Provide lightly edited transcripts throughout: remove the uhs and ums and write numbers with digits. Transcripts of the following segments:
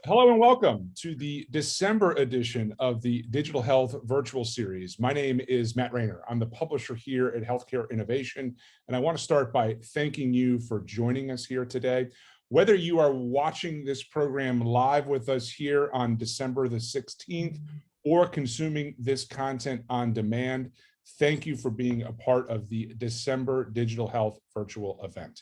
Hello and welcome to the December edition of the Digital Health Virtual Series. My name is Matt Rayner. I'm the publisher here at Healthcare Innovation, and I want to start by thanking you for joining us here today. Whether you are watching this program live with us here on December the 16th or consuming this content on demand, thank you for being a part of the December Digital Health Virtual event.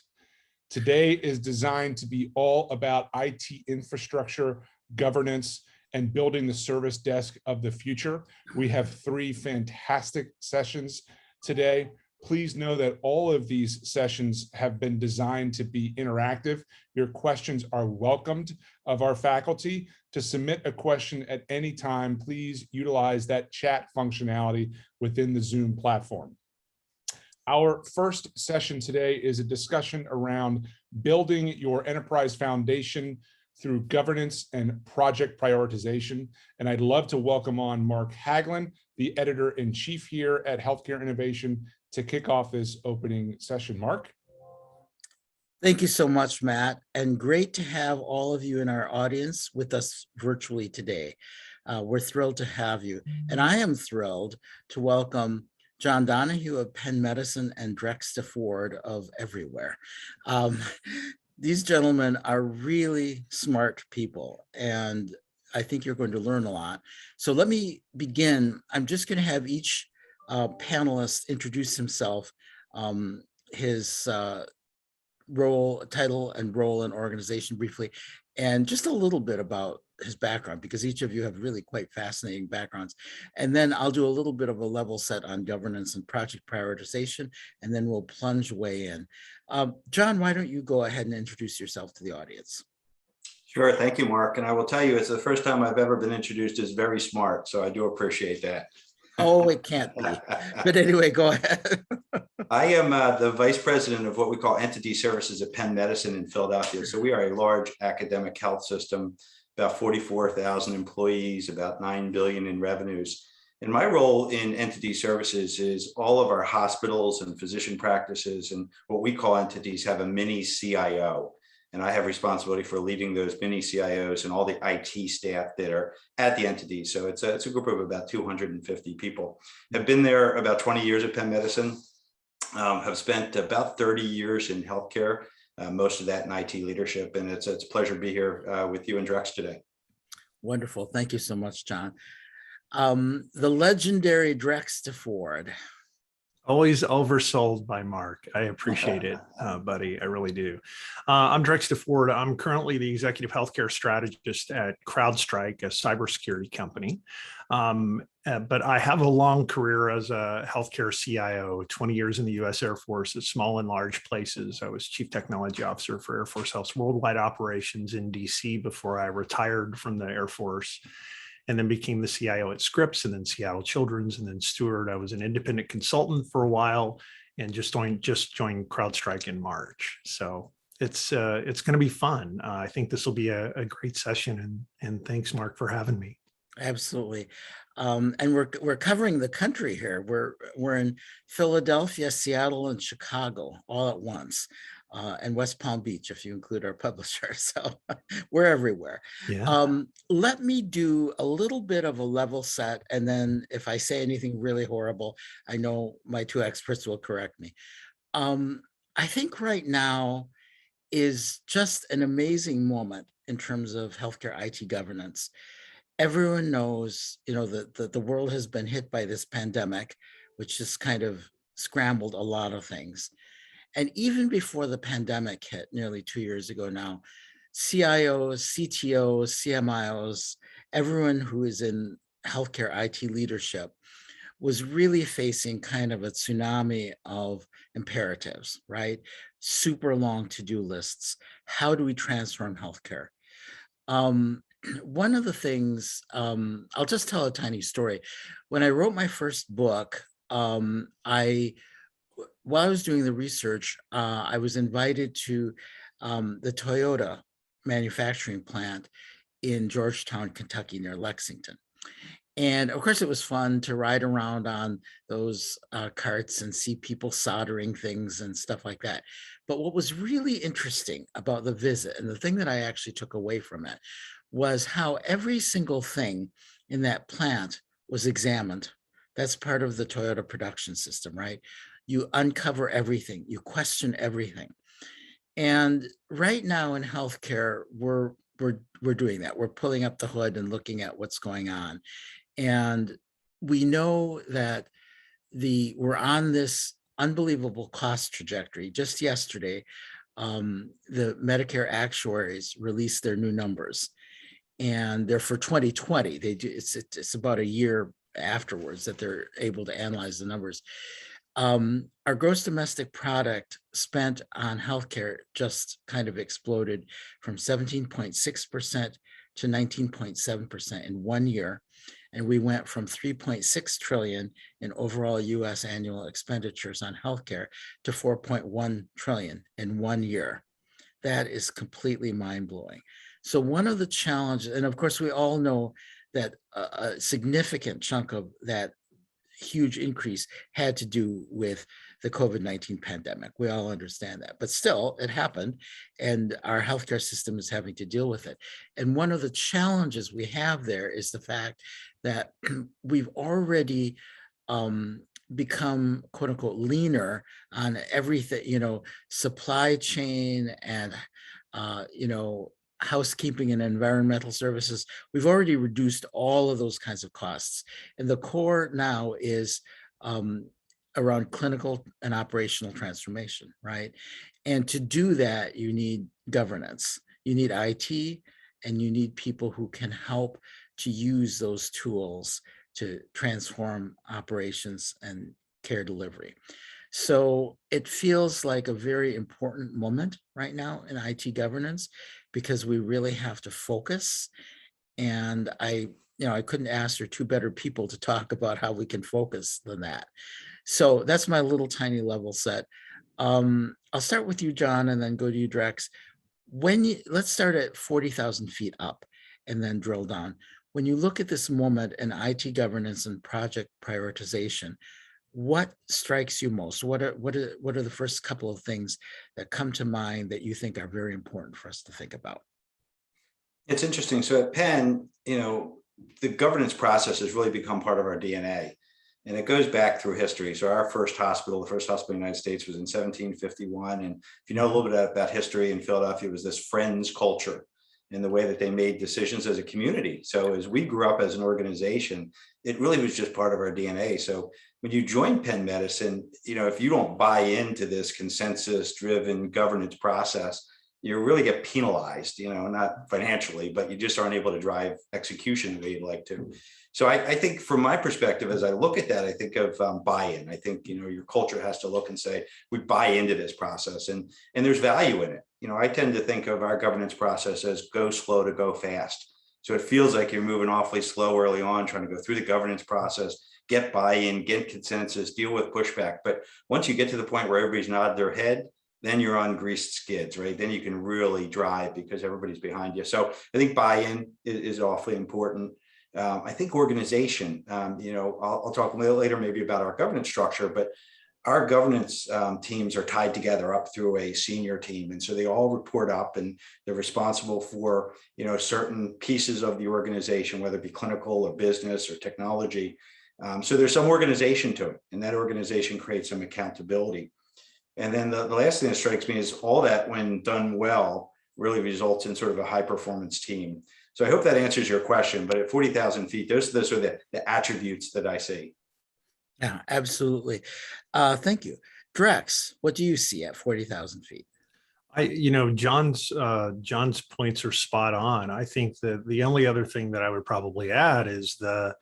Today is designed to be all about IT infrastructure, governance, and building the service desk of the future. We have 3 fantastic sessions today. Please know that all of these sessions have been designed to be interactive. Your questions are welcomed of our faculty. To submit a question at any time, please utilize that chat functionality within the Zoom platform. Our first session today is a discussion around building your enterprise foundation through governance and project prioritization. And I'd love to welcome on Mark Haglin, the editor-in-chief here at Healthcare Innovation, to kick off this opening session. Mark. Thank you so much, Matt, and great to have all of you in our audience with us virtually today. We're thrilled to have you. And I am thrilled to welcome John Donahue of Penn Medicine and Drex DeFord of Everywhere. These gentlemen are really smart people, and I think you're going to learn a lot. So let me begin. I'm just going to have each panelist introduce himself, his role, title, and role in organization briefly, and just a little bit about his background, because each of you have really quite fascinating backgrounds. And then I'll do a little bit of a level set on governance and project prioritization, and then we'll plunge way in. John, why don't you go ahead and introduce yourself to the audience? Sure, thank you, Mark. And I will tell you, it's the first time I've ever been introduced as very smart, so I do appreciate that. Oh, it can't be. But anyway, go ahead. I am the vice president of what we call entity services at Penn Medicine in Philadelphia. So we are a large academic health system, about 44,000 employees, about 9 billion in revenues. And my role in entity services is all of our hospitals and physician practices and what we call entities have a mini CIO. And I have responsibility for leading those mini CIOs and all the IT staff that are at the entity. So it's a group of about 250 people. I've been there about 20 years at Penn Medicine, have spent about 30 years in healthcare, most of that in IT leadership. And it's a pleasure to be here with you and Drex today. Wonderful. Thank you so much, John. The legendary Drex DeFord. Always oversold by Mark. I appreciate it, buddy. I really do. I'm Drex DeFord. I'm currently the executive healthcare strategist at CrowdStrike, a cybersecurity company. But I have a long career as a healthcare CIO, 20 years in the U.S. Air Force at small and large places. I was chief technology officer for Air Force Health's worldwide operations in D.C. before I retired from the Air Force, and then became the CIO at Scripps, and then Seattle Children's, and then Steward. I was an independent consultant for a while, and just joined CrowdStrike in March. So it's going to be fun. I think this will be a great session, and thanks, Mark, for having me. Absolutely. And we're covering the country here. We're in Philadelphia, Seattle, and Chicago all at once, and West Palm Beach, if you include our publisher. So we're everywhere. Yeah. Let me do a little bit of a level set, and then if I say anything really horrible, I know my 2 experts will correct me. I think right now is just an amazing moment in terms of healthcare IT governance. Everyone knows, that the world has been hit by this pandemic, which just kind of scrambled a lot of things. And even before the pandemic hit nearly 2 years ago now, CIOs, CTOs, CMIOs, everyone who is in healthcare IT leadership was really facing kind of a tsunami of imperatives, right? Super long to-do lists. How do we transform healthcare? One of the things, I'll just tell a tiny story. When I wrote my first book, while I was doing the research, I was invited to the Toyota manufacturing plant in Georgetown, Kentucky, near Lexington. And of course, it was fun to ride around on those carts and see people soldering things and stuff like that. But what was really interesting about the visit, and the thing that I actually took away from it, was how every single thing in that plant was examined. That's part of the Toyota production system, right? You uncover everything, you question everything. And right now in healthcare, we're doing that. We're pulling up the hood and looking at what's going on. And we know that we're on this unbelievable cost trajectory. Just yesterday, the Medicare actuaries released their new numbers, and they're for 2020. It's about a year afterwards that they're able to analyze the numbers. Our gross domestic product spent on healthcare just kind of exploded from 17.6% to 19.7% in 1 year. And we went from 3.6 trillion in overall US annual expenditures on healthcare to 4.1 trillion in 1 year. That is completely mind-blowing. So one of the challenges, and of course we all know that a significant chunk of that huge increase had to do with the COVID-19 pandemic. We all understand that, but still it happened, and our healthcare system is having to deal with it. And one of the challenges we have there is the fact that we've already become quote unquote leaner on everything, supply chain and, housekeeping and environmental services. We've already reduced all of those kinds of costs. And the core now is around clinical and operational transformation, right? And to do that, you need governance, you need IT, and you need people who can help to use those tools to transform operations and care delivery. So it feels like a very important moment right now in IT governance, because we really have to focus. And I couldn't ask for two better people to talk about how we can focus than that. So that's my little tiny level set. I'll start with you, John, and then go to you, Drex. Let's start at 40,000 feet up and then drill down. When you look at this moment in IT governance and project prioritization, what strikes you most? What are the first couple of things that come to mind that you think are very important for us to think about? It's interesting. So at Penn, the governance process has really become part of our DNA, and it goes back through history. So our first hospital, the first hospital in the United States, was in 1751. And if you know a little bit about history in Philadelphia, it was this friends culture in the way that they made decisions as a community. So as we grew up as an organization, it really was just part of our DNA. So when you join Penn Medicine, if you don't buy into this consensus-driven governance process, you really get penalized, not financially, but you just aren't able to drive execution the way you'd like to. So I think from my perspective, as I look at that, I think of buy-in. I think, your culture has to look and say, we buy into this process, and there's value in it. I tend to think of our governance process as go slow to go fast. So it feels like you're moving awfully slow early on, trying to go through the governance process, get buy-in, get consensus, deal with pushback. But once you get to the point where everybody's nodded their head, then you're on greased skids, right? Then you can really drive because everybody's behind you. So I think buy-in is awfully important. I think organization, I'll talk a little later maybe about our governance structure, but our governance teams are tied together up through a senior team. And so they all report up, and they're responsible for, certain pieces of the organization, whether it be clinical or business or technology. So there's some organization to it, and that organization creates some accountability. And then the last thing that strikes me is all that, when done well, really results in sort of a high performance team. So I hope that answers your question, but at 40,000 feet, those are the attributes that I see. Yeah, absolutely. Thank you. Drex, what do you see at 40,000 feet? John's points are spot on. I think that the only other thing that I would probably add is the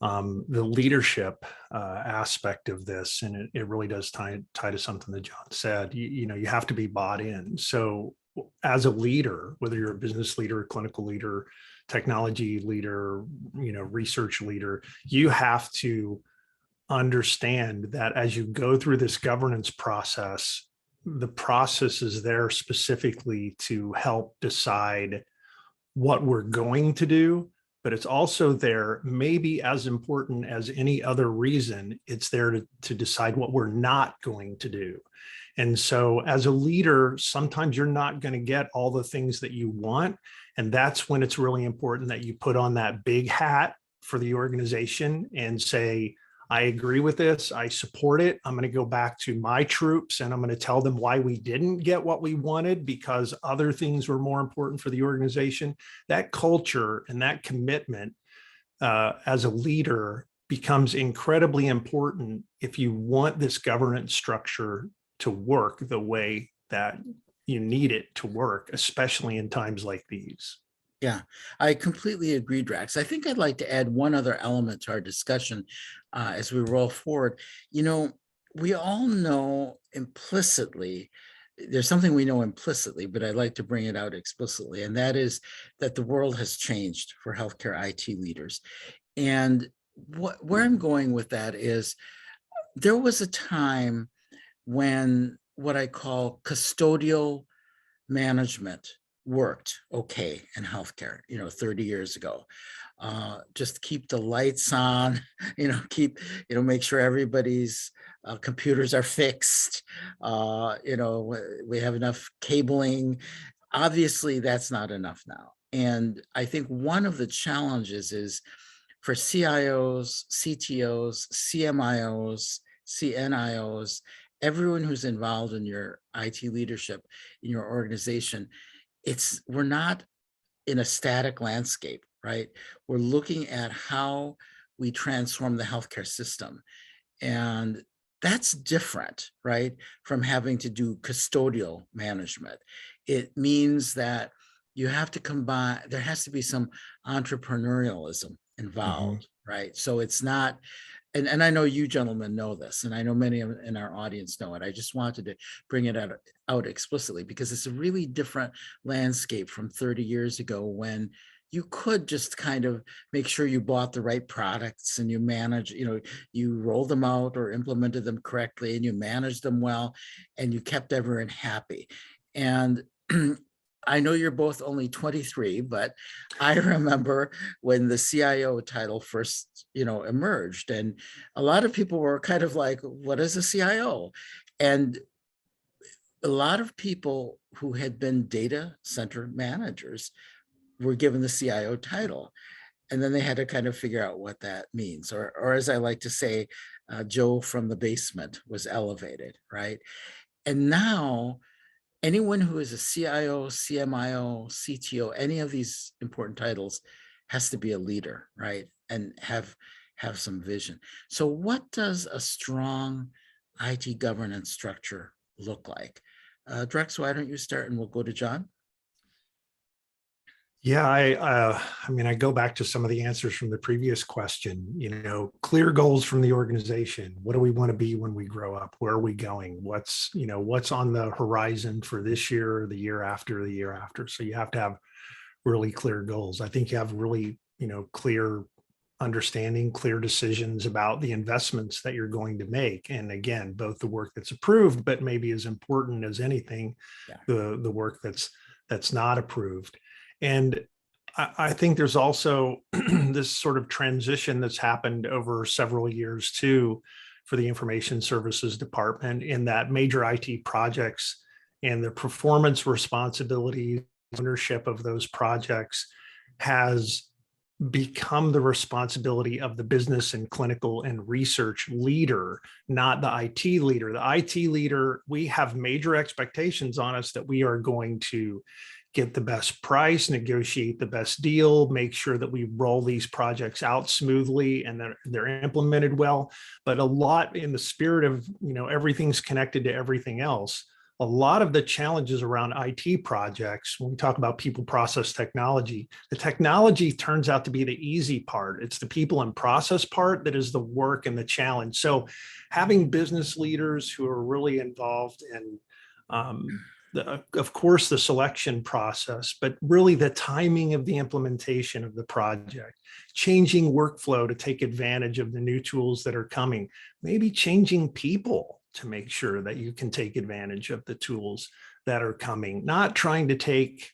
leadership aspect of this, and it really does tie to something that John said. You have to be bought in. So as a leader, whether you're a business leader, clinical leader, technology leader, research leader, you have to understand that as you go through this governance process, the process is there specifically to help decide what we're going to do, but it's also there, maybe as important as any other reason, it's there to decide what we're not going to do. And so as a leader, sometimes you're not going to get all the things that you want. And that's when it's really important that you put on that big hat for the organization and say, I agree with this. I support it. I'm going to go back to my troops and I'm going to tell them why we didn't get what we wanted because other things were more important for the organization. That culture and that commitment as a leader becomes incredibly important if you want this governance structure to work the way that you need it to work, especially in times like these. Yeah, I completely agree, Drax. I think I'd like to add one other element to our discussion as we roll forward. You know, we all know implicitly, there's something we know implicitly, but I'd like to bring it out explicitly, and that is that the world has changed for healthcare IT leaders. And where I'm going with that is there was a time when what I call custodial management worked okay in healthcare, 30 years ago. Just keep the lights on, make sure everybody's computers are fixed. We have enough cabling. Obviously, that's not enough now. And I think one of the challenges is for CIOs, CTOs, CMIOs, CNIOs, everyone who's involved in your IT leadership in your organization, we're not in a static landscape, right? We're looking at how we transform the healthcare system. And that's different, right, from having to do custodial management. It means that you have to combine, there has to be some entrepreneurialism involved, right? So it's not, and I know you gentlemen know this, and I know many in our audience know it. I just wanted to bring it out explicitly because it's a really different landscape from 30 years ago when you could just kind of make sure you bought the right products and you manage, you rolled them out or implemented them correctly and you managed them well and you kept everyone happy. And I know you're both only 23, but I remember when the CIO title first, emerged, and a lot of people were kind of like, what is a CIO? And a lot of people who had been data center managers were given the CIO title. And then they had to kind of figure out what that means. Or as I like to say, Joe from the basement was elevated, right? And now anyone who is a CIO, CMIO, CTO, any of these important titles has to be a leader, right? And have some vision. So what does a strong IT governance structure look like? Drex, why don't you start and we'll go to John? Yeah, I go back to some of the answers from the previous question, clear goals from the organization. What do we want to be when we grow up? Where are we going? What's on the horizon for this year, the year after, the year after? So you have to have really clear goals. I think you have really, clear understanding, clear decisions about the investments that you're going to make. And again, both the work that's approved, but maybe as important as anything, the work that's not approved. And I think there's also this sort of transition that's happened over several years too for the information services department in that major IT projects and the performance responsibility, ownership of those projects has become the responsibility of the business and clinical and research leader, not the IT leader. The IT leader, we have major expectations on us that we are going to get the best price, negotiate the best deal, make sure that we roll these projects out smoothly and that they're implemented well. But a lot in the spirit of, everything's connected to everything else. A lot of the challenges around IT projects, when we talk about people, process, technology, the technology turns out to be the easy part. It's the people and process part that is the work and the challenge. So having business leaders who are really involved in of course, the selection process, but really the timing of the implementation of the project, changing workflow to take advantage of the new tools that are coming, maybe changing people to make sure that you can take advantage of the tools that are coming, not trying to take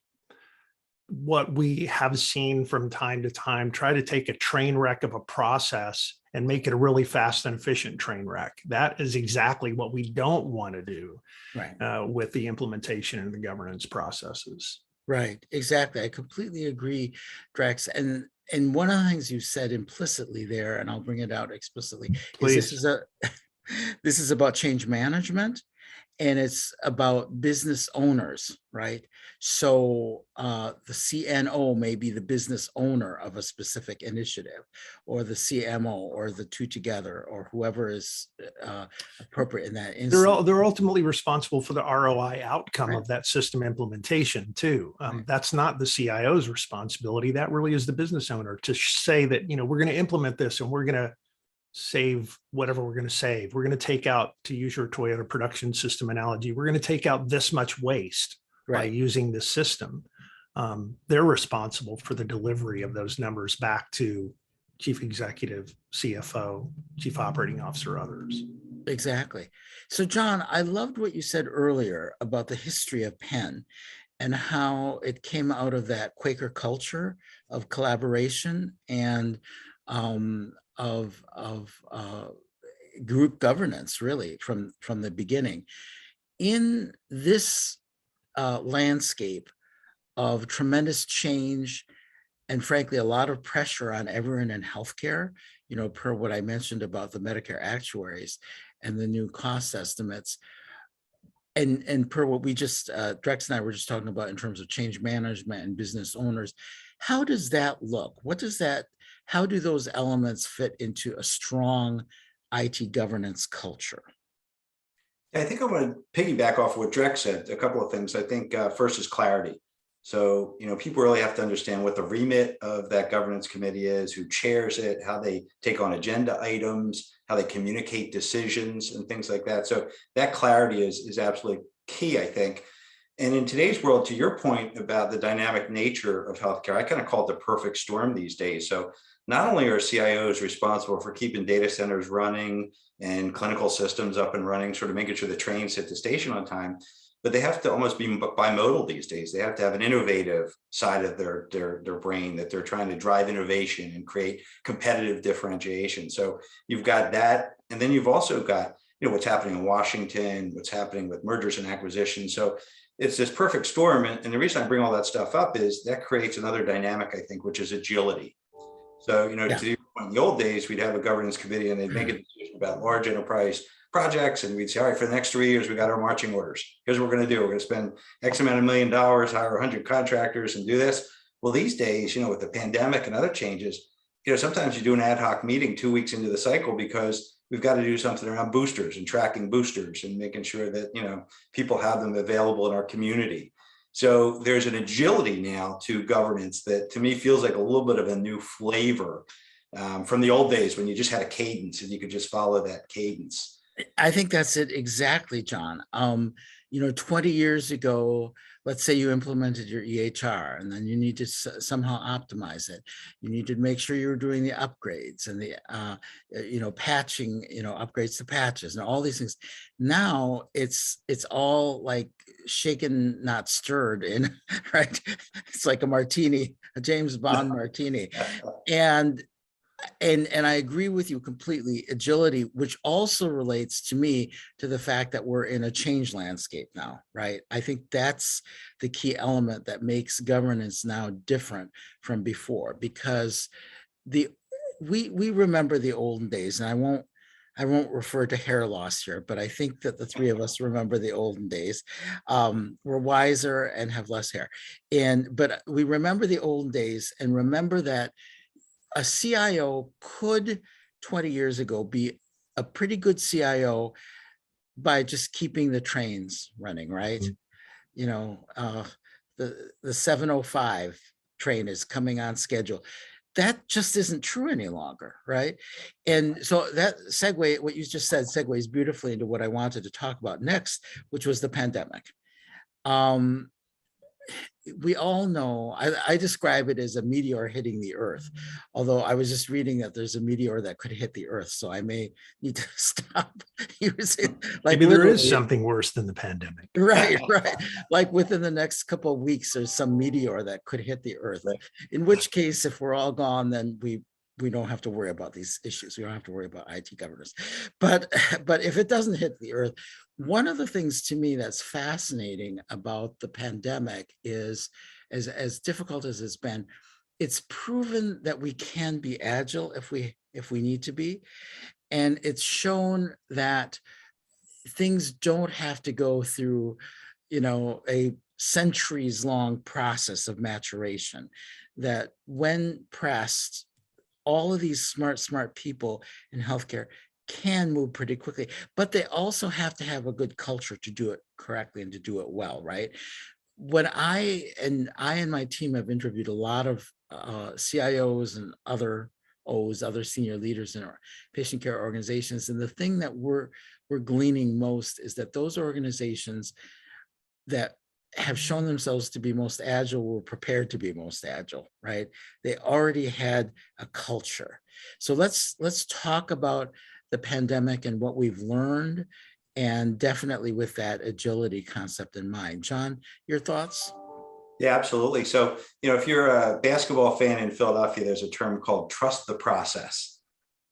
what we have seen from time to time, try to take a train wreck of a process and make it a really fast and efficient train wreck. That is exactly what we don't want to do Right. with the implementation and the governance processes. Right, exactly. I completely agree, Drex. And one of the things you said implicitly there, and I'll bring it out explicitly, is this Please. is a this is about change management, and it's about business owners, right? So the CNO may be the business owner of a specific initiative, or the CMO, or the two together, or whoever is appropriate in that instance. They're ultimately responsible for the ROI outcome Right. of that system implementation too. Right. That's not the CIO's responsibility. That really is the business owner to say that, we're going to implement this and we're going to save whatever we're going to save. We're going to take out, to use your Toyota production system analogy, we're going to take out this much waste by Right. using this system. They're responsible for the delivery of those numbers back to chief executive, CFO, chief operating officer, others. Exactly. So, John, I loved what you said earlier about the history of Penn and how it came out of that Quaker culture of collaboration and of group governance, really, from the beginning. In this landscape of tremendous change and frankly, a lot of pressure on everyone in healthcare, per what I mentioned about the Medicare actuaries and the new cost estimates, and per what we just, Drex and I were just talking about in terms of change management and business owners, how does that look? How do those elements fit into a strong IT governance culture? I think I want to piggyback off what Drex said. A couple of things. I think first is clarity. So, people really have to understand what the remit of that governance committee is, who chairs it, how they take on agenda items, how they communicate decisions and things like that. So that clarity is absolutely key, I think. And in today's world, to your point about the dynamic nature of healthcare, I kind of call it the perfect storm these days. So not only are CIOs responsible for keeping data centers running and clinical systems up and running, sort of making sure the trains hit the station on time, but they have to almost be bimodal these days. They have to have an innovative side of their brain, that they're trying to drive innovation and create competitive differentiation. So you've got that. And then you've also got, what's happening in Washington, what's happening with mergers and acquisitions. So it's this perfect storm. And the reason I bring all that stuff up is that creates another dynamic, I think, which is agility. So, in the old days, we'd have a governance committee and they'd make a decision about large enterprise projects. And we'd say, all right, for the next 3 years, we got our marching orders. Here's what we're going to do. We're going to spend X amount of $1 million, hire 100 contractors and do this. Well, these days, with the pandemic and other changes, sometimes you do an ad hoc meeting 2 weeks into the cycle because we've got to do something around boosters and tracking boosters and making sure that, people have them available in our community. So there's an agility now to governance that to me feels like a little bit of a new flavor from the old days when you just had a cadence and you could just follow that cadence. I think that's it exactly, John. 20 years ago, let's say you implemented your EHR and then you need to somehow optimize it. You need to make sure you're doing the upgrades and the, patching, upgrades to patches and all these things. Now it's all like shaken, not stirred in, right? It's like a martini, a James Bond martini. And I agree with you completely. Agility, which also relates to me to the fact that we're in a change landscape now, right? I think that's the key element that makes governance now different from before, because we remember the olden days, and I won't refer to hair loss here, but I think that the three of us remember the olden days. We're wiser and have less hair, but we remember the olden days and remember that a CIO could 20 years ago be a pretty good CIO by just keeping the trains running, right? The 7:05 train is coming on schedule. That just isn't true any longer, right? And so that what you just said segues beautifully into what I wanted to talk about next, which was the pandemic. we all know, I describe it as a meteor hitting the earth, although I was just reading that there's a meteor that could hit the earth, so I may need to stop using, like, Maybe there is literally. something worse than the pandemic. Right, right. Like within the next couple of weeks, there's some meteor that could hit the earth. Right. In which case, if we're all gone, then we don't have to worry about these issues. We don't have to worry about IT governance. But if it doesn't hit the earth, one of the things to me that's fascinating about the pandemic is, as difficult as it's been, it's proven that we can be agile if we need to be. And it's shown that things don't have to go through, a centuries long process of maturation, that when pressed, all of these smart people in healthcare can move pretty quickly, but they also have to have a good culture to do it correctly and to do it well, right? When I and my team have interviewed a lot of CIOs and other senior leaders in our patient care organizations, and the thing that we're gleaning most is that those organizations that have shown themselves to be most agile were prepared to be most agile, right? They already had a culture. So let's talk about the pandemic and what we've learned, and definitely with that agility concept in mind. John, your thoughts? Yeah, absolutely. So, if you're a basketball fan in Philadelphia, there's a term called trust the process.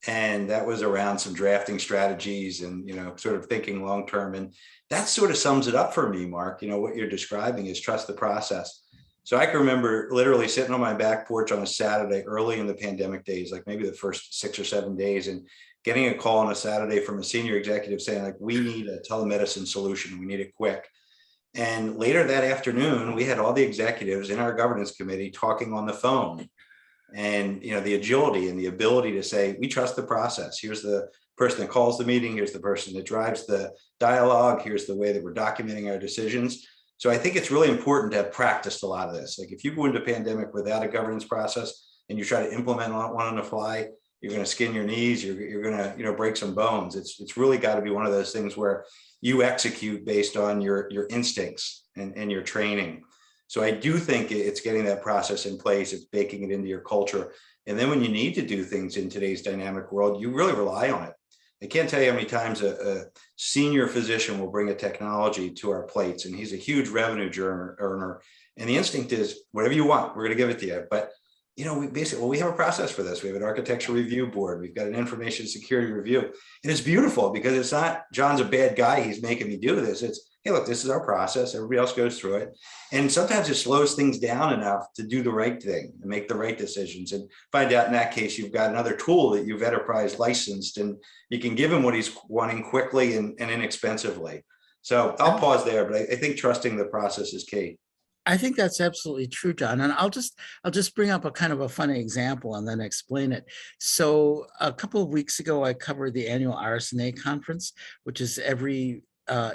And that was around some drafting strategies and, sort of thinking long term. And that sort of sums it up for me, Mark. What you're describing is trust the process. So I can remember literally sitting on my back porch on a Saturday early in the pandemic days, like maybe the first 6 or 7 days, and getting a call on a Saturday from a senior executive saying, like, we need a telemedicine solution. We need it quick. And later that afternoon, we had all the executives in our governance committee talking on the phone. And the agility and the ability to say, we trust the process. Here's the person that calls the meeting. Here's the person that drives the dialogue. Here's the way that we're documenting our decisions. So I think it's really important to have practiced a lot of this. Like, if you go into a pandemic without a governance process and you try to implement one on the fly, you're going to skin your knees. You're going to break some bones. It's really got to be one of those things where you execute based on your instincts and your training. So I do think it's getting that process in place. It's baking it into your culture. And then when you need to do things in today's dynamic world, you really rely on it. I can't tell you how many times a senior physician will bring a technology to our plates, and he's a huge revenue earner. And the instinct is, whatever you want, we're going to give it to you. But we have a process for this. We have an architecture review board. We've got an information security review. And it's beautiful because it's not, John's a bad guy, he's making me do this. It's, hey, look, this is our process. Everybody else goes through it. And sometimes it slows things down enough to do the right thing and make the right decisions, and find out in that case, you've got another tool that you've enterprise licensed, and you can give him what he's wanting quickly and inexpensively. So I'll pause there, but I think trusting the process is key. I think that's absolutely true, John. And I'll just bring up a kind of a funny example and then explain it. So a couple of weeks ago, I covered the annual RSNA conference, which is every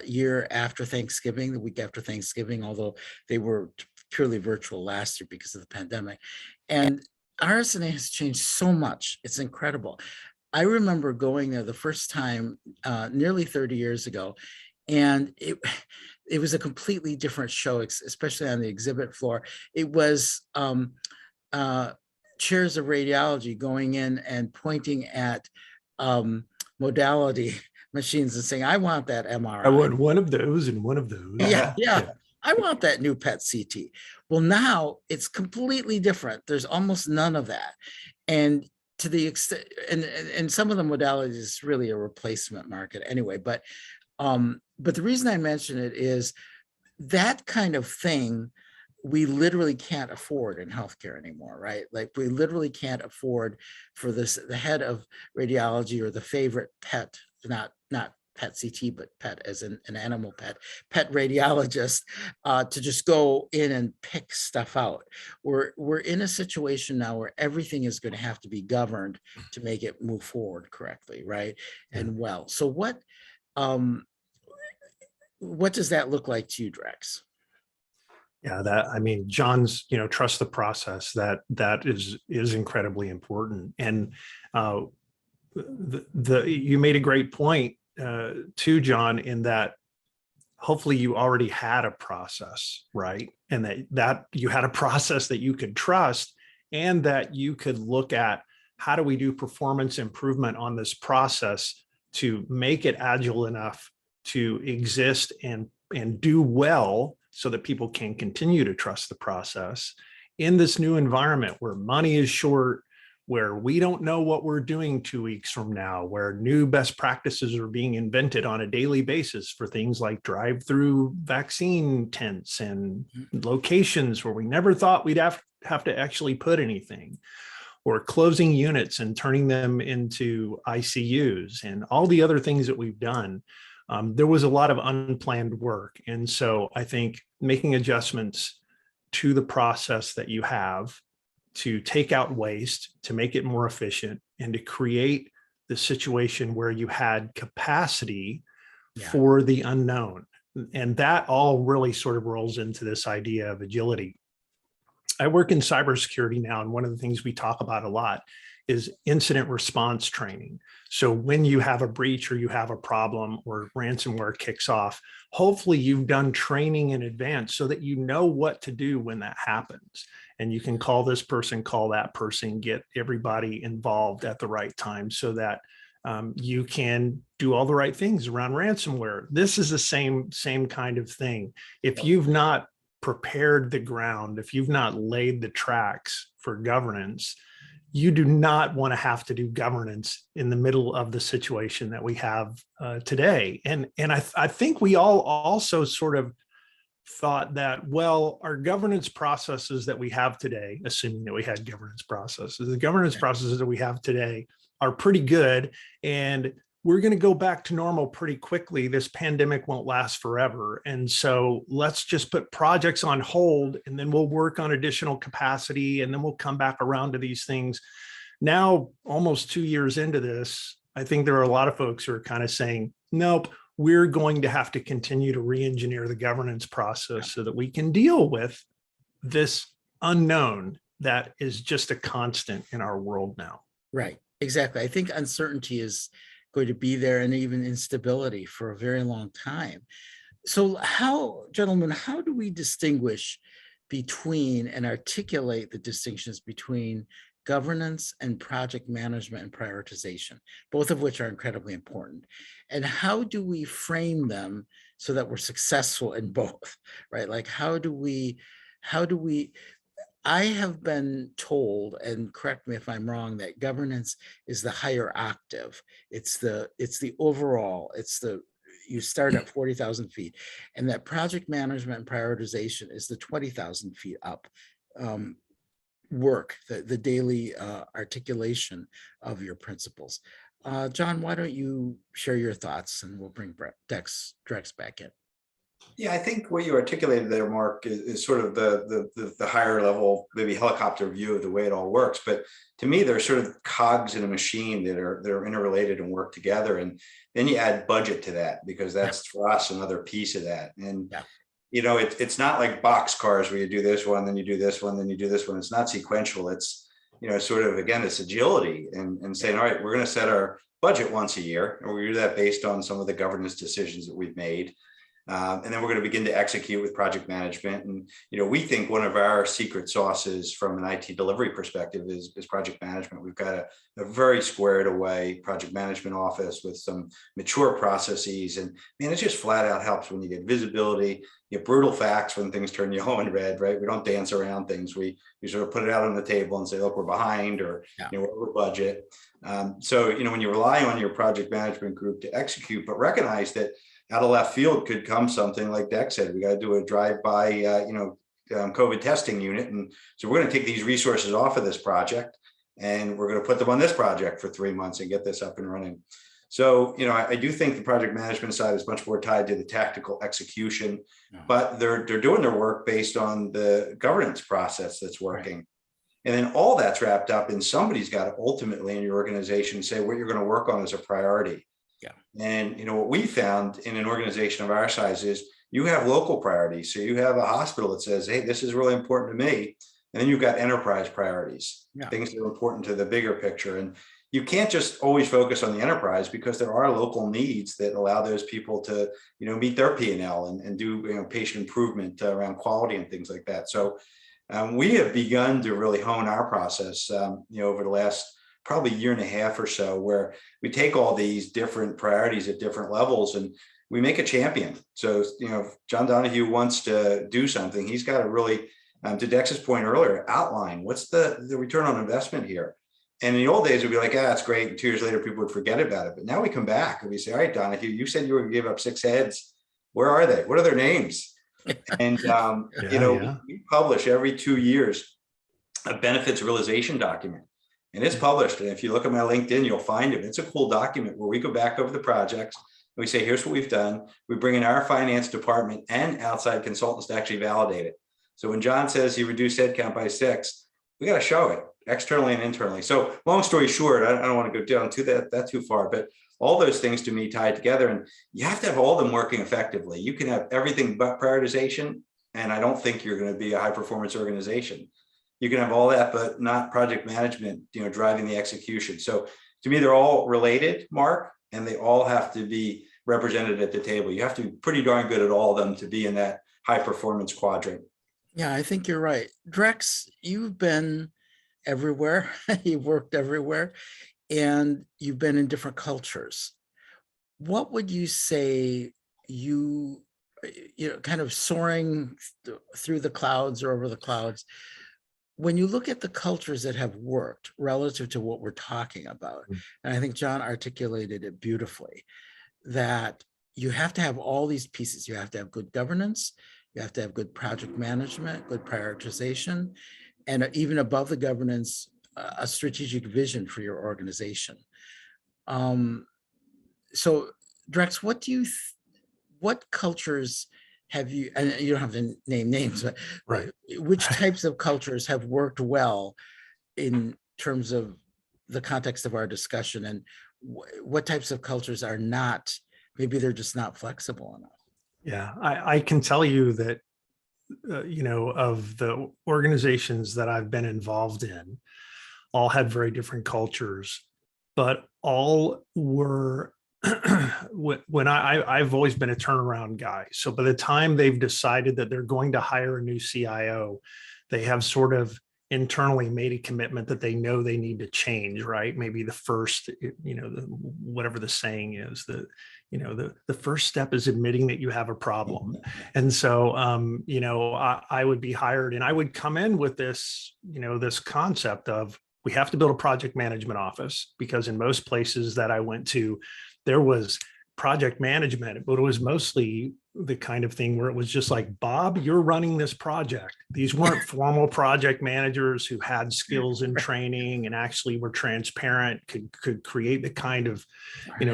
year after Thanksgiving, the week after Thanksgiving, although they were purely virtual last year because of the pandemic. And RSNA has changed so much. It's incredible. I remember going there the first time nearly 30 years ago, and it was a completely different show, especially on the exhibit floor. It was chairs of radiology going in and pointing at modality machines and saying, I want that MRI. I want one of those and one of those. Yeah. I want that new PET CT. Well, now it's completely different. There's almost none of that. And to the extent, and some of the modalities is really a replacement market anyway, but the reason I mention it is that kind of thing we literally can't afford in healthcare anymore, right? Like, we literally can't afford for the head of radiology or the favorite PET, not PET CT, but PET as an animal PET radiologist, to just go in and pick stuff out. We're in a situation now where everything is going to have to be governed to make it move forward correctly, right? And well, so what does that look like to you, Drex? Yeah, John's, trust the process. That is incredibly important. And you made a great point too, John, in that hopefully you already had a process, right? And that you had a process that you could trust, and that you could look at, how do we do performance improvement on this process to make it agile enough to exist and do well, so that people can continue to trust the process in this new environment where money is short, where we don't know what we're doing 2 weeks from now, where new best practices are being invented on a daily basis for things like drive-through vaccine tents and locations where we never thought we'd have to actually put anything, or closing units and turning them into ICUs and all the other things that we've done. There was a lot of unplanned work. And so I think making adjustments to the process that you have to take out waste, to make it more efficient, and to create the situation where you had capacity for the unknown. And that all really sort of rolls into this idea of agility. I work in cybersecurity now, and one of the things we talk about a lot is incident response training. So when you have a breach, or you have a problem, or ransomware kicks off, hopefully you've done training in advance so that you know what to do when that happens. And you can call this person, call that person, get everybody involved at the right time, so that you can do all the right things around ransomware. This is the same kind of thing. If you've not prepared the ground, if you've not laid the tracks for governance, you do not want to have to do governance in the middle of the situation that we have today. And I think we all also sort of thought that, well, our governance processes that we have today, assuming that we had governance processes, the governance processes that we have today are pretty good, and we're going to go back to normal pretty quickly. This pandemic won't last forever. And so let's just put projects on hold, and then we'll work on additional capacity, and then we'll come back around to these things. Now, almost 2 years into this, I think there are a lot of folks who are kind of saying, nope, we're going to have to continue to re-engineer the governance process so that we can deal with this unknown that is just a constant in our world now. Right, exactly. I think uncertainty is going to be there, and even instability for a very long time. So gentlemen, how do we distinguish between and articulate the distinctions between governance and project management and prioritization, both of which are incredibly important? And how do we frame them so that we're successful in both, right? Like, how do we, I have been told, and correct me if I'm wrong, that governance is the higher octave. It's the overall, you start at 40,000 feet, and that project management and prioritization is the 20,000 feet up work, the daily articulation of your principles. John, why don't you share your thoughts, and we'll bring Drex back in. Yeah, I think what you articulated there, Mark, is sort of the higher level, maybe helicopter view of the way it all works. But to me, they're sort of cogs in a machine that are interrelated and work together. And then you add budget to that, because that's for us another piece of that. And you know, it's not like box cars where you do this one, then you do this one, then you do this one. It's not sequential. It's, you know, sort of, again, it's agility and saying, all right, we're going to set our budget once a year, and we do that based on some of the governance decisions that we've made. And then we're going to begin to execute with project management. And, you know, we think one of our secret sauces from an IT delivery perspective is project management. We've got a very squared away project management office with some mature processes. And man, it just flat out helps when you get visibility, you get brutal facts when things turn yellow and red, right? We don't dance around things. We sort of put it out on the table and say, look, we're behind, or, you know, we're over budget. So, you know, when you rely on your project management group to execute, but recognize that out of left field could come something like Dex said, we got to do a drive-by, COVID testing unit. And so we're going to take these resources off of this project, and we're going to put them on this project for 3 months and get this up and running. So, you know, I do think the project management side is much more tied to the tactical execution, but they're doing their work based on the governance process that's working. Right. And then all that's wrapped up in somebody's got to ultimately in your organization say what you're going to work on as a priority. Yeah. And, you know, what we found in an organization of our size is you have local priorities. So you have a hospital that says, hey, this is really important to me. And then you've got enterprise priorities, Yeah. things that are important to the bigger picture. And you can't just always focus on the enterprise, because there are local needs that allow those people to, meet their P&L and do, patient improvement around quality and things like that. So we have begun to really hone our process, over the last probably year and a half or so, where we take all these different priorities at different levels and we make a champion. So, if John Donahue wants to do something, he's got to really, to Dex's point earlier, outline what's the return on investment here. And in the old days, we'd be like, it's great. And 2 years later, people would forget about it. But now we come back and we say, all right, Donahue, you said you were going to give up 6 heads. Where are they? What are their names? And, we publish every 2 years a benefits realization document. And it's published. And if you look at my LinkedIn, you'll find it. It's a cool document where we go back over the projects. And we say, here's what we've done. We bring in our finance department and outside consultants to actually validate it. So when John says he reduced headcount by 6, we got to show it externally and internally. So long story short, I don't want to go down to that too far, but all those things to me tied together, and you have to have all of them working effectively. You can have everything but prioritization, and I don't think you're going to be a high performance organization. You can have all that, but not project management, driving the execution. So to me, they're all related, Mark, and they all have to be represented at the table. You have to be pretty darn good at all of them to be in that high performance quadrant. Yeah, I think you're right. Drex, you've been everywhere. You've worked everywhere, and you've been in different cultures. What would you say kind of soaring through the clouds or over the clouds, when you look at the cultures that have worked relative to what we're talking about, and I think John articulated it beautifully, that you have to have all these pieces. You have to have good governance, you have to have good project management, good prioritization, and even above the governance, a strategic vision for your organization. So Drex, what cultures have you, and you don't have to name names, but Right. which types of cultures have worked well in terms of the context of our discussion, and what types of cultures are not, maybe they're just not flexible enough? Yeah, I can tell you that, of the organizations that I've been involved in, all had very different cultures, but all were, when I've always been a turnaround guy. So by the time they've decided that they're going to hire a new CIO, they have sort of internally made a commitment that they know they need to change, right? Maybe the first, whatever the saying is, the first step is admitting that you have a problem. And so, I would be hired and I would come in with this, this concept of, we have to build a project management office, because in most places that I went to, there was project management, but it was mostly the kind of thing where it was just like, Bob, you're running this project. These weren't formal project managers who had skills and training and actually were transparent, could create the kind of,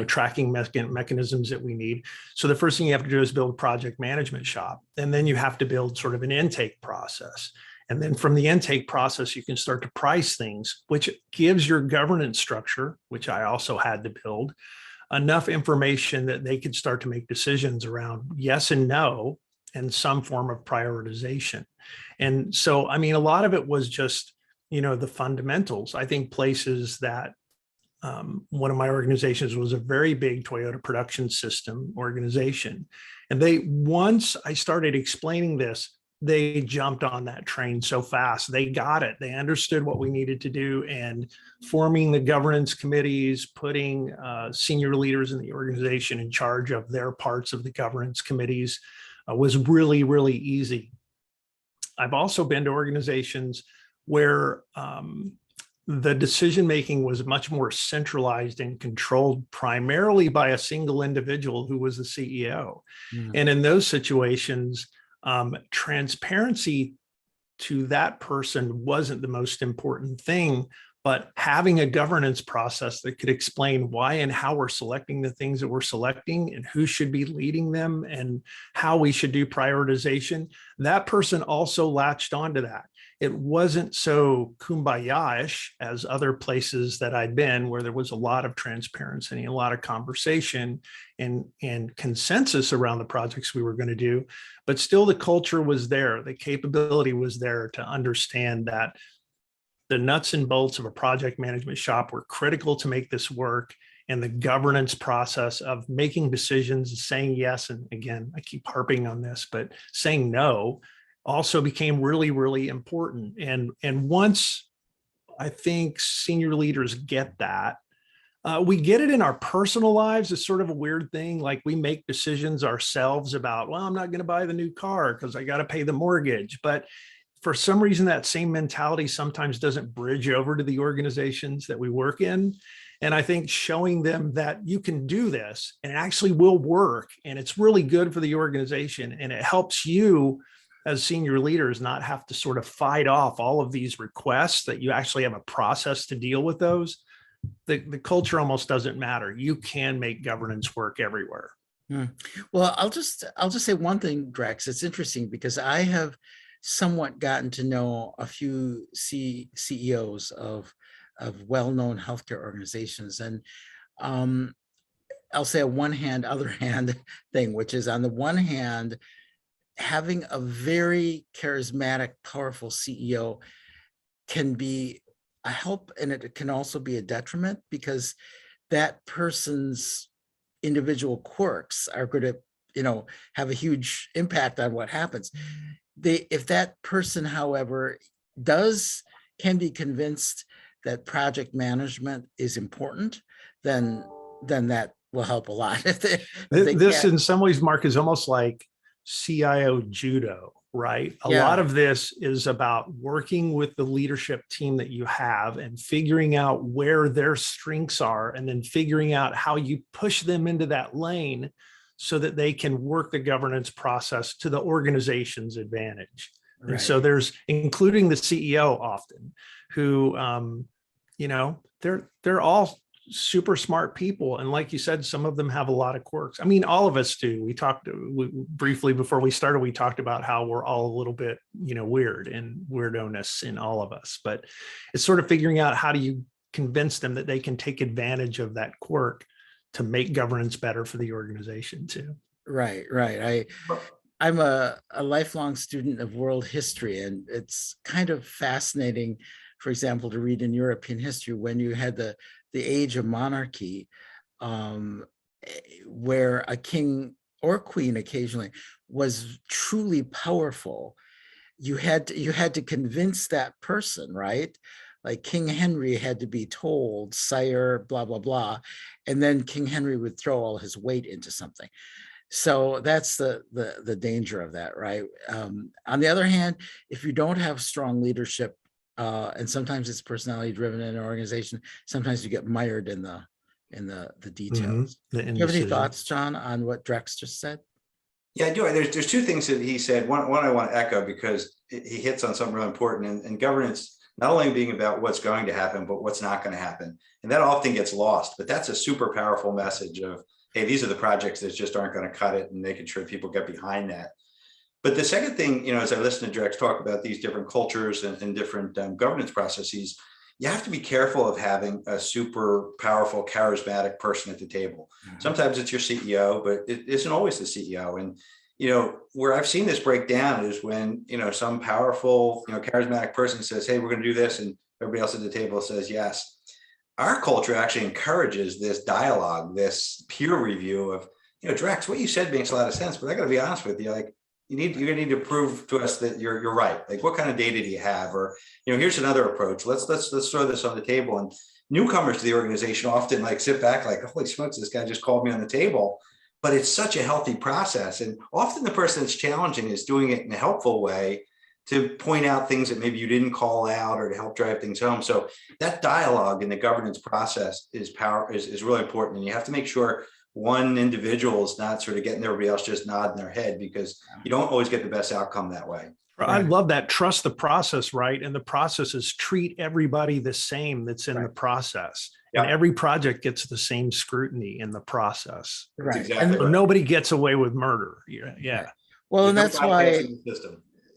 tracking mechanisms that we need. So the first thing you have to do is build a project management shop. And then you have to build sort of an intake process. And then from the intake process, you can start to price things, which gives your governance structure, which I also had to build, enough information that they could start to make decisions around yes and no and some form of prioritization. And so, I mean, a lot of it was just, the fundamentals. I think places that one of my organizations was a very big Toyota production system organization. And once I started explaining this, they jumped on that train so fast. They got it. They understood what we needed to do, and forming the governance committees, putting senior leaders in the organization in charge of their parts of the governance committees was really, really easy. I've also been to organizations where the decision-making was much more centralized and controlled primarily by a single individual who was the CEO. And in those situations, transparency to that person wasn't the most important thing, but having a governance process that could explain why and how we're selecting the things that we're selecting and who should be leading them and how we should do prioritization, that person also latched onto that. it wasn't so kumbaya-ish as other places that I'd been, where there was a lot of transparency, a lot of conversation and consensus around the projects we were going to do. But still the culture was there. The capability was there to understand that the nuts and bolts of a project management shop were critical to make this work. And the governance process of making decisions, saying yes, and again, I keep harping on this, but saying no also became really, really important. And once I think senior leaders get that, we get it in our personal lives. It's sort of a weird thing. Like we make decisions ourselves about, well, I'm not going to buy the new car because I got to pay the mortgage. But for some reason, that same mentality sometimes doesn't bridge over to the organizations that we work in. And I think showing them that you can do this and it actually will work and it's really good for the organization and it helps you as senior leaders not have to sort of fight off all of these requests, that you actually have a process to deal with those. The culture almost doesn't matter. You can make governance work everywhere. Well, I'll just say one thing, Drex. It's interesting because I have somewhat gotten to know a few CEOs of well-known healthcare organizations, and I'll say a one hand, other hand thing, which is on the one hand, having a very charismatic, powerful CEO can be a help, and it can also be a detriment because that person's individual quirks are going to, have a huge impact on what happens. If that person, however, can be convinced that project management is important, then that will help a lot. This in some ways, Mark, is almost like CIO judo, right? A lot of this is about working with the leadership team that you have and figuring out where their strengths are, and then figuring out how you push them into that lane so that they can work the governance process to the organization's advantage. Right. And so there's, including the CEO often, who, they're all super smart people. And like you said, some of them have a lot of quirks. I mean, all of us do. We talked briefly before we started, we talked about how we're all a little bit, weird and weirdo-ness in all of us, but it's sort of figuring out how do you convince them that they can take advantage of that quirk to make governance better for the organization too. Right. I'm a lifelong student of world history, and it's kind of fascinating, for example, to read in European history when you had the age of monarchy, where a king or queen occasionally was truly powerful. You had to convince that person, right? Like King Henry had to be told, sire, blah, blah, blah. And then King Henry would throw all his weight into something. So that's the danger of that, right? On the other hand, if you don't have strong leadership, and sometimes it's personality driven in an organization, sometimes you get mired in the details. Do you have any thoughts, John, on what Drex just said? Yeah, I do. There's two things that he said. One I want to echo because he hits on something real important, and governance not only being about what's going to happen, but what's not going to happen. And that often gets lost, but that's a super powerful message of, hey, these are the projects that just aren't going to cut it, and making sure people get behind that. But the second thing, as I listen to Drex talk about these different cultures and different governance processes, you have to be careful of having a super powerful, charismatic person at the table. Mm-hmm. Sometimes it's your CEO, but it isn't always the CEO. And, where I've seen this break down is when, some powerful, charismatic person says, hey, we're going to do this. And everybody else at the table says yes. Our culture actually encourages this dialogue, this peer review of, Drex, what you said makes a lot of sense, but I got to be honest with you, like, you're going to need to prove to us that you're right. Like, what kind of data do you have? Or, here's another approach. Let's throw this on the table. And newcomers to the organization often like sit back like, holy smokes, this guy just called me on the table. But it's such a healthy process. And often the person that's challenging is doing it in a helpful way to point out things that maybe you didn't call out or to help drive things home. So that dialogue in the governance process is really important. And you have to make sure one individual is not sort of getting everybody else just nodding their head, because you don't always get the best outcome that way. I love that. Trust the process, right? And the process is treat everybody the same that's in the process. And every project gets the same scrutiny in the process. Right. Exactly. So nobody gets away with murder. Yeah. Well, and that's why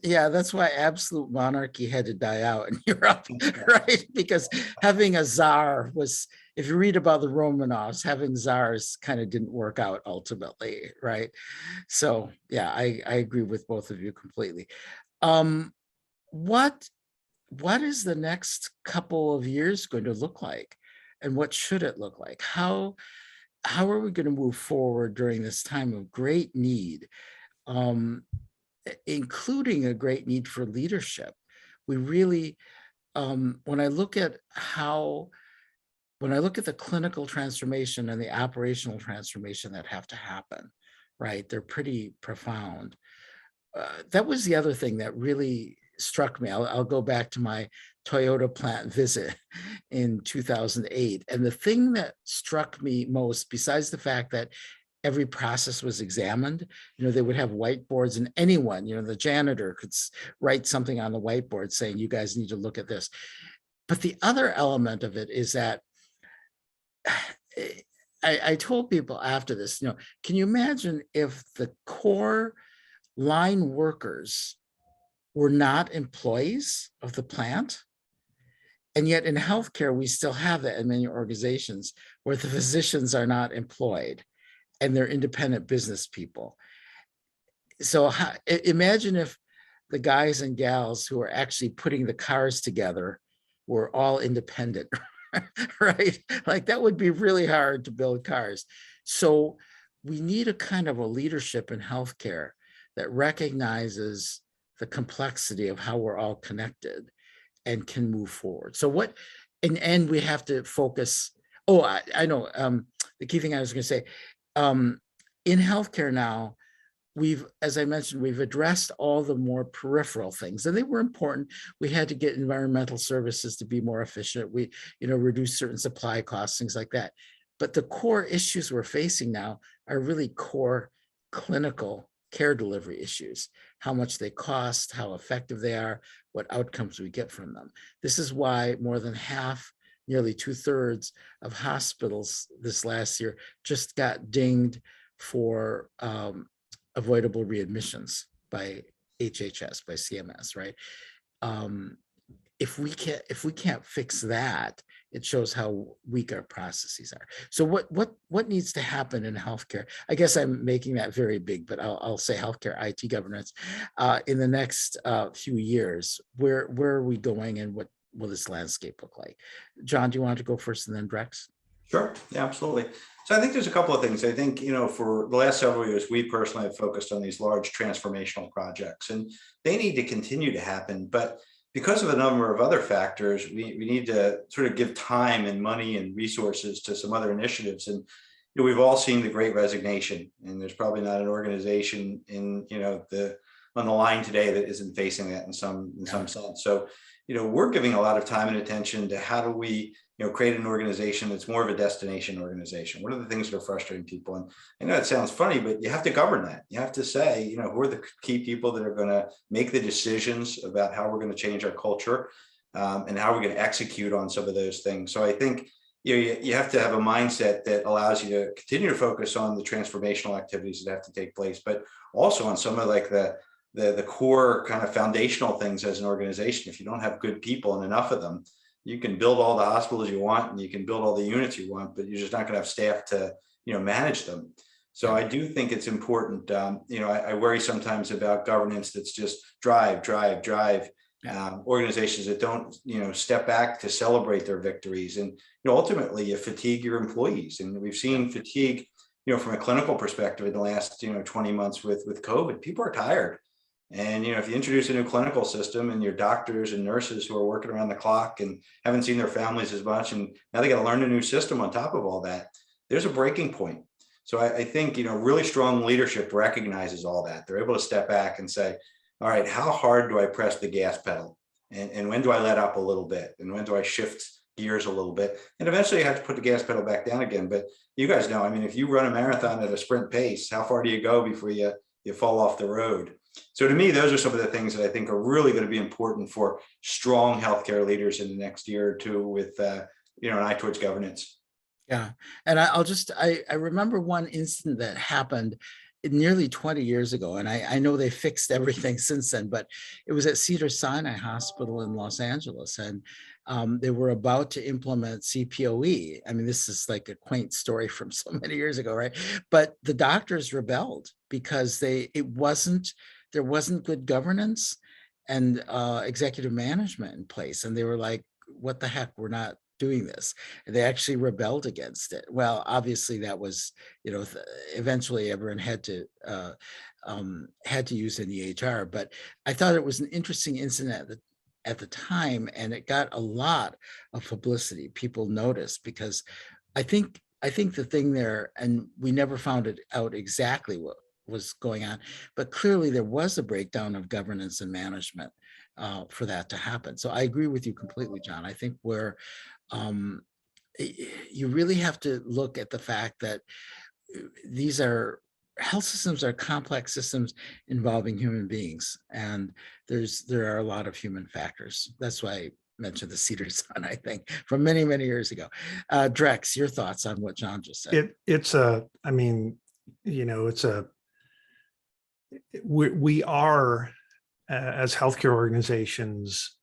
Yeah, that's why absolute monarchy had to die out in Europe, right? Because having a czar was, if you read about the Romanovs, having czars kind of didn't work out ultimately, right? So yeah, I agree with both of you completely. Um, what is the next couple of years going to look like? And what should it look like? How are we going to move forward during this time of great need? Including a great need for leadership. We really, when I look at the clinical transformation and the operational transformation that have to happen, right? They're pretty profound. That was the other thing that really struck me. I'll go back to my Toyota plant visit in 2008. And the thing that struck me most, besides the fact that every process was examined, they would have whiteboards, and anyone, the janitor could write something on the whiteboard saying, you guys need to look at this. But the other element of it is that I told people after this, can you imagine if the core line workers were not employees of the plant? And yet in healthcare, we still have that in many organizations where the physicians are not employed and they're independent business people. So imagine if the guys and gals who are actually putting the cars together were all independent, right? Like that would be really hard to build cars. So we need a kind of a leadership in healthcare that recognizes the complexity of how we're all connected and can move forward. So what, and we have to focus. Oh, I know. The key thing I was going to say, in healthcare now, as I mentioned, we've addressed all the more peripheral things, and they were important. We had to get environmental services to be more efficient. We, reduce certain supply costs, things like that. But the core issues we're facing now are really core clinical care delivery issues: how much they cost, how effective they are, what outcomes we get from them. This is why more than half, nearly 2/3 of hospitals this last year just got dinged for avoidable readmissions by HHS, by CMS, right? If we can't fix that, it shows how weak our processes are. So what needs to happen in healthcare? I guess I'm making that very big, but I'll say healthcare IT governance in the next few years. Where are we going, and what will this landscape look like? John, do you want to go first, and then Drex? Sure. Yeah, absolutely. So I think there's a couple of things. I think, for the last several years, we personally have focused on these large transformational projects, and they need to continue to happen. But because of a number of other factors, we need to sort of give time and money and resources to some other initiatives. And we've all seen the Great Resignation, and there's probably not an organization in on the line today that isn't facing that in some sense. So we're giving a lot of time and attention to how do we create an organization that's more of a destination organization. What are the things that are frustrating people? And I know it sounds funny, but you have to govern that. You have to say, who are the key people that are going to make the decisions about how we're going to change our culture, and how we're going to execute on some of those things. So I think you have to have a mindset that allows you to continue to focus on the transformational activities that have to take place, but also on some of like the core kind of foundational things as an organization. If you don't have good people and enough of them, you can build all the hospitals you want and you can build all the units you want, but you're just not going to have staff to manage them. So I do think it's important. I worry sometimes about governance that's just drive. Organizations that don't step back to celebrate their victories, and ultimately you fatigue your employees. And we've seen fatigue from a clinical perspective in the last 20 months with COVID. People are tired. And if you introduce a new clinical system and your doctors and nurses who are working around the clock and haven't seen their families as much, and now they got to learn a new system on top of all that, there's a breaking point. So I think really strong leadership recognizes all that. They're able to step back and say, all right, how hard do I press the gas pedal? And when do I let up a little bit? And when do I shift gears a little bit? And eventually you have to put the gas pedal back down again. But you guys know, if you run a marathon at a sprint pace, how far do you go before you fall off the road? So to me, those are some of the things that I think are really going to be important for strong healthcare leaders in the next year or two, with an eye towards governance. Yeah, and I remember one incident that happened nearly 20 years ago, and I know they fixed everything since then, but it was at Cedars-Sinai Hospital in Los Angeles, and they were about to implement CPOE. I mean, this is like a quaint story from so many years ago, right? But the doctors rebelled because there wasn't good governance and executive management in place, and they were like, what the heck, we're not doing this. And they actually rebelled against it. Well, obviously that was, eventually everyone had to use an EHR, but I thought it was an interesting incident at the time, and it got a lot of publicity. People noticed because I think the thing there, and we never found it out exactly what was going on, but clearly there was a breakdown of governance and management for that to happen. So I agree with you completely, John. I think you really have to look at the fact that health systems are complex systems involving human beings, and there are a lot of human factors. That's why I mentioned the Cedars-Sinai, I think, from many, many years ago. Drex, your thoughts on what John just said? We are, as healthcare organizations,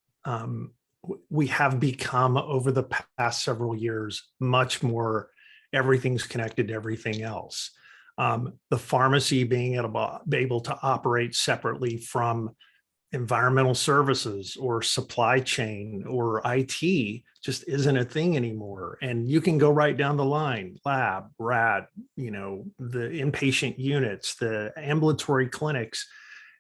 we have become, over the past several years, much more everything's connected to everything else. The pharmacy being able to operate separately from environmental services or supply chain or IT just isn't a thing anymore. And you can go right down the line: lab, rad, the inpatient units, the ambulatory clinics,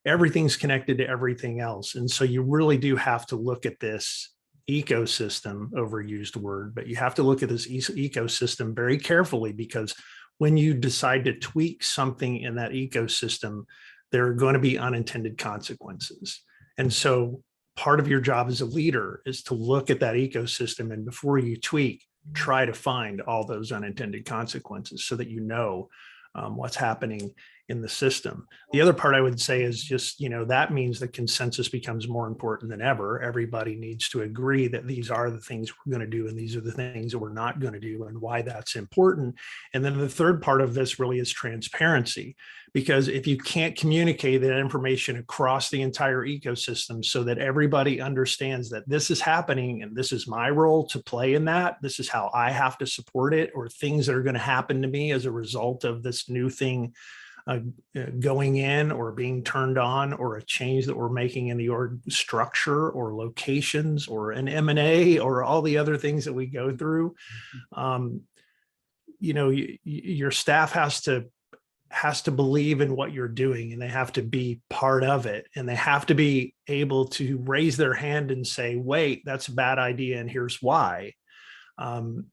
everything's connected to everything else. And so you really do have to look at this ecosystem, overused word, but you have to look at this ecosystem very carefully, because when you decide to tweak something in that ecosystem, there are going to be unintended consequences. And so part of your job as a leader is to look at that ecosystem, and before you tweak, try to find all those unintended consequences so that you know what's happening in the system. The other part I would say is just, that means that consensus becomes more important than ever. Everybody needs to agree that these are the things we're going to do, and these are the things that we're not going to do, and why that's important. And then the third part of this really is transparency, because if you can't communicate that information across the entire ecosystem so that everybody understands that this is happening and this is my role to play in that, this is how I have to support it, or things that are going to happen to me as a result of this new thing going in or being turned on, or a change that we're making in the org structure or locations or an M&A or all the other things that we go through. Your staff has to believe in what you're doing, and they have to be part of it, and they have to be able to raise their hand and say, wait, that's a bad idea, and here's why. And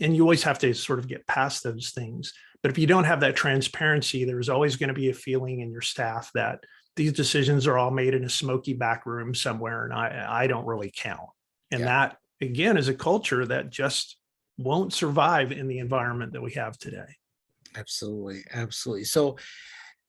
you always have to sort of get past those things. But if you don't have that transparency, there's always going to be a feeling in your staff that these decisions are all made in a smoky back room somewhere, and I don't really count. And that, again, is a culture that just won't survive in the environment that we have today. Absolutely. Absolutely. So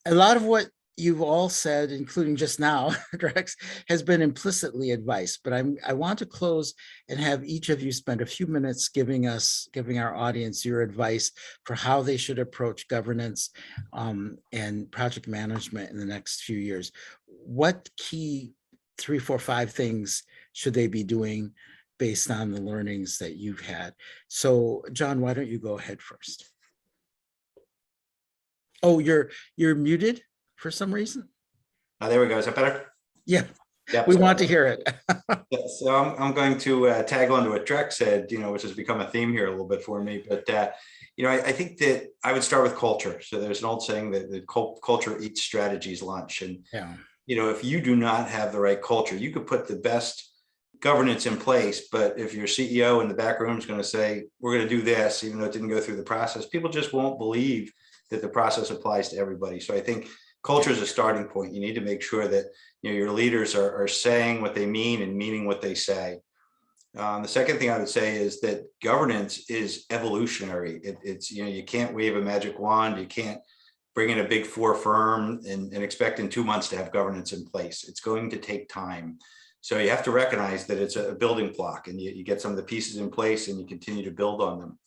a lot of what you've all said, including just now, Drex, has been implicitly advice, but I want to close and have each of you spend a few minutes giving our audience your advice for how they should approach governance and project management in the next few years. What key 3, 4, 5 things should they be doing based on the learnings that you've had? So John, why don't you go ahead first? Oh, you're muted for some reason. There we go. Is that better? Yeah. Yep, we want to hear it. So I'm going to tag on to what Drex said, which has become a theme here a little bit for me. But, I think that I would start with culture. So there's an old saying that culture eats strategy's lunch. And, if you do not have the right culture, you could put the best governance in place. But if your CEO in the back room is going to say, we're going to do this, even though it didn't go through the process, people just won't believe that the process applies to everybody. So I think culture is a starting point. You need to make sure that your leaders are saying what they mean and meaning what they say. The second thing I would say is that governance is evolutionary. It's you can't wave a magic wand. You can't bring in a big 4 firm and expect in 2 months to have governance in place. It's going to take time. So you have to recognize that it's a building block, and you get some of the pieces in place and you continue to build on them.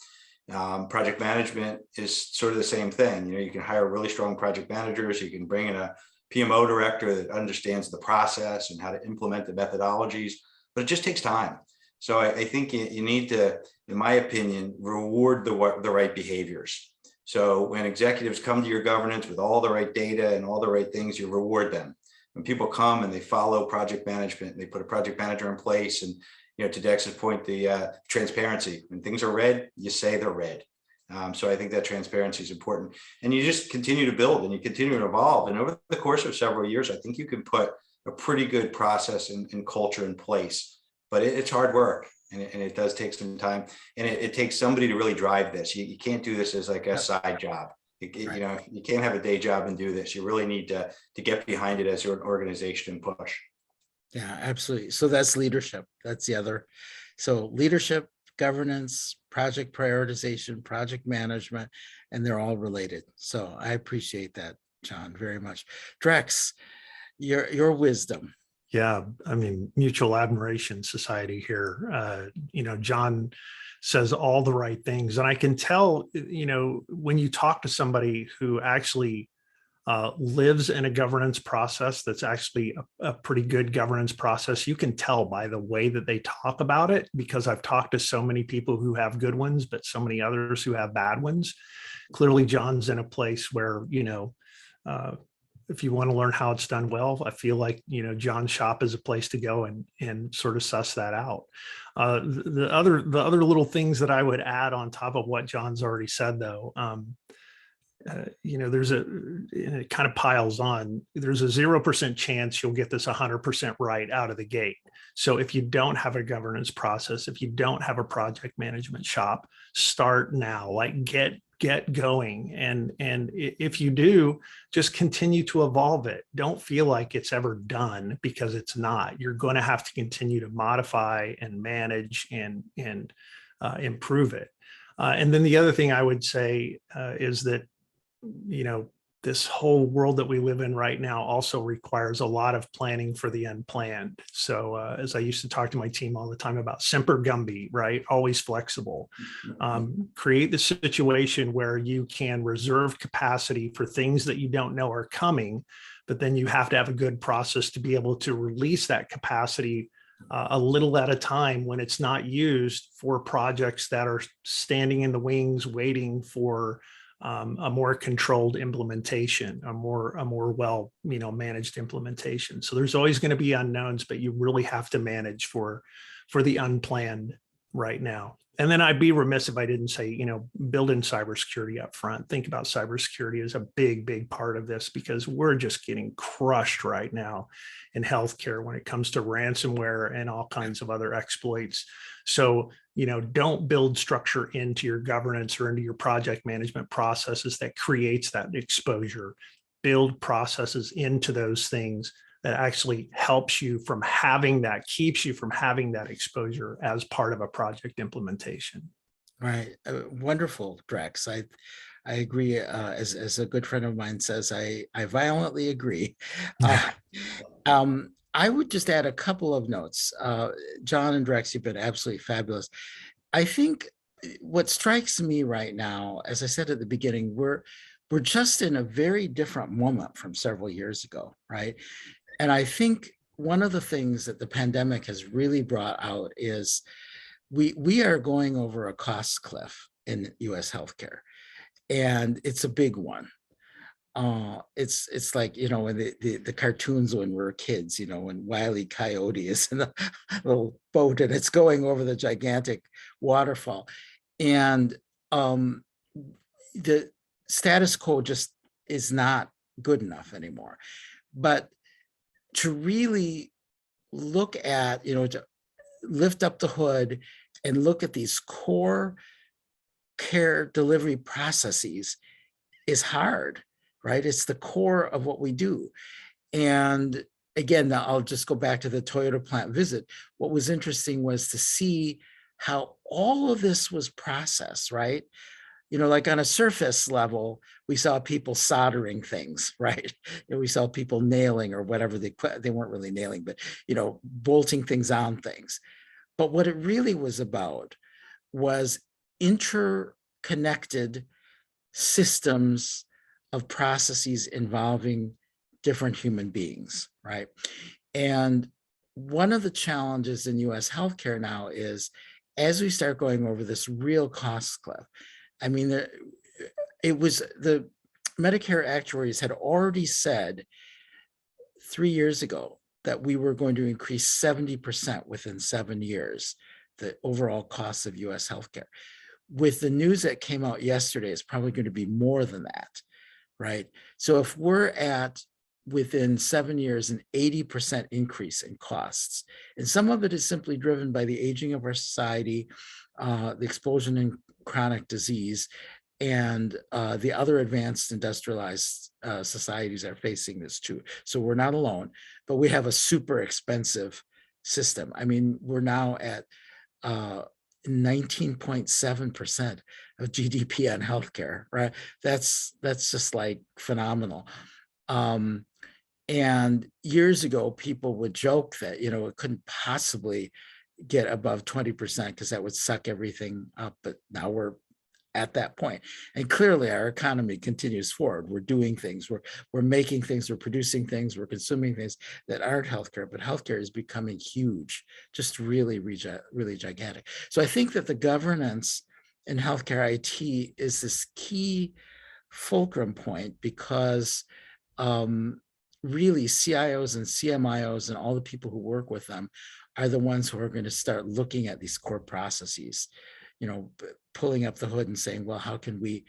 Project management is sort of the same thing. You can hire really strong project managers. You can bring in a PMO director that understands the process and how to implement the methodologies, but it just takes time. So I think you need to, in my opinion, reward the right behaviors. So when executives come to your governance with all the right data and all the right things, you reward them. When people come and they follow project management, and they put a project manager in place, and to Dex's point, the transparency. When things are red, you say they're red. So I think that transparency is important, and you just continue to build and you continue to evolve. And over the course of several years, I think you can put a pretty good process and culture in place. But it's hard work, and it does take some time, and it takes somebody to really drive this. You can't do this as like a side job. You can't have a day job and do this. You really need to get behind it as an organization and push. Yeah, absolutely. So that's leadership. That's the other. So leadership, governance, project prioritization, project management, and they're all related. So I appreciate that, John, very much. Drex, your wisdom. Yeah, I mean, mutual admiration society here. John says all the right things. And I can tell, when you talk to somebody who actually lives in a governance process that's actually a pretty good governance process, you can tell by the way that they talk about it, because I've talked to so many people who have good ones, but so many others who have bad ones. Clearly, John's in a place where, if you want to learn how it's done well, I feel like, John's shop is a place to go and sort of suss that out. The other little things that I would add on top of what John's already said, though, it kind of piles on. There's a 0% chance you'll get this 100% right out of the gate. So if you don't have a governance process, if you don't have a project management shop, start now, like get going. And if you do, just continue to evolve it. Don't feel like it's ever done, because it's not. You're going to have to continue to modify and manage and improve it. And then the other thing I would say is that, this whole world that we live in right now also requires a lot of planning for the unplanned. So as I used to talk to my team all the time about, semper gumby, right? Always flexible. Create the situation where you can reserve capacity for things that you don't know are coming, but then you have to have a good process to be able to release that capacity a little at a time when it's not used for projects that are standing in the wings waiting for a more controlled implementation, a more well managed implementation. So there's always going to be unknowns, but you really have to manage for the unplanned right now. And then I'd be remiss if I didn't say, build in cybersecurity up front. Think about cybersecurity as a big part of this, because we're just getting crushed right now in healthcare when it comes to ransomware and all kinds of other exploits. So, don't build structure into your governance or into your project management processes that creates that exposure. Build processes into those things that actually helps you from having that, keeps you from having that exposure as part of a project implementation. Right. Wonderful, Drex. I agree. As a good friend of mine says, I violently agree. I would just add a couple of notes. John and Drex, you've been absolutely fabulous. I think what strikes me right now, as I said at the beginning, we're just in a very different moment from several years ago, right? And I think one of the things that the pandemic has really brought out is we are going over a cost cliff in US healthcare, and it's a big one. It's like, in the cartoons when we were kids, when Wile E. Coyote is in a little boat and it's going over the gigantic waterfall. And the status quo just is not good enough anymore. But to really look at, to lift up the hood and look at these core care delivery processes is hard, right? It's the core of what we do. And again, I'll just go back to the Toyota plant visit. What was interesting was to see how all of this was processed, right? Like on a surface level, we saw people soldering things, right? We saw people nailing or whatever they weren't really nailing, but, bolting things on things. But what it really was about was connected systems of processes involving different human beings, right? And one of the challenges in US healthcare now is, as we start going over this real cost cliff, I mean, the Medicare actuaries had already said 3 years ago that we were going to increase 70% within 7 years, the overall cost of US healthcare. With the news that came out yesterday, it's probably going to be more than that, right? So if we're at within 7 years an 80% increase in costs, and some of it is simply driven by the aging of our society, the explosion in chronic disease, and the other advanced industrialized societies are facing this too. So we're not alone, but we have a super expensive system. I mean, we're now at 19.7% of GDP on healthcare, right? That's just like phenomenal. And years ago, people would joke that, it couldn't possibly get above 20% because that would suck everything up. But now we're at that point. And clearly our economy continues forward. We're doing things, we're making things, we're producing things, we're consuming things that aren't healthcare, but healthcare is becoming huge, just really, really gigantic. So I think that the governance in healthcare IT is this key fulcrum point, because really CIOs and CMIOs and all the people who work with them are the ones who are going to start looking at these core processes, pulling up the hood and saying, well, how can we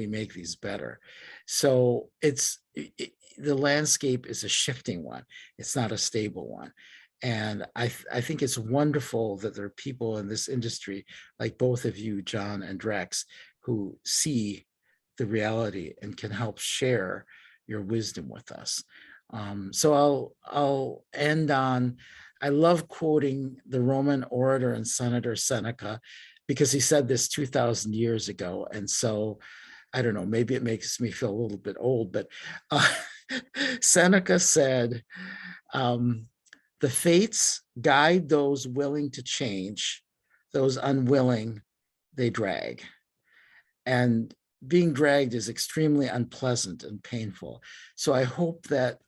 make these better? So the landscape is a shifting one. It's not a stable one. And I think it's wonderful that there are people in this industry, like both of you, John and Drex, who see the reality and can help share your wisdom with us. So I'll end on, I love quoting the Roman orator and senator Seneca, because he said this 2,000 years ago. And so, I don't know, maybe it makes me feel a little bit old, but Seneca said, the fates guide those willing to change, those unwilling, they drag. And being dragged is extremely unpleasant and painful. So I hope that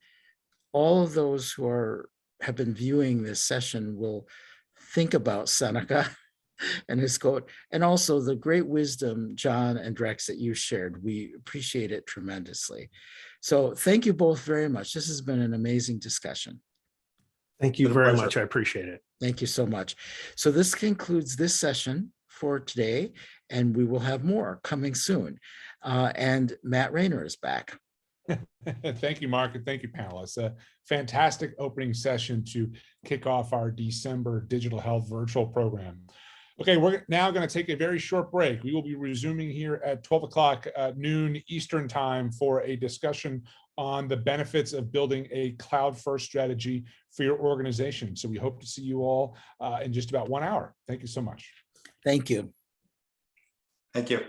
all of those who have been viewing this session will think about Seneca and his quote, and also the great wisdom, John and Drex, that you shared. We appreciate it tremendously. So thank you both very much. This has been an amazing discussion. Thank you very much. I appreciate it. Thank you so much. So this concludes this session for today, and we will have more coming soon. And Matt Rayner is back. Thank you, Mark, and thank you, panelists. A fantastic opening session to kick off our December Digital Health Virtual Program. Okay, we're now going to take a very short break. We will be resuming here at 12 o'clock noon Eastern time for a discussion on the benefits of building a cloud-first strategy for your organization. So we hope to see you all in just about 1 hour. Thank you so much. Thank you. Thank you.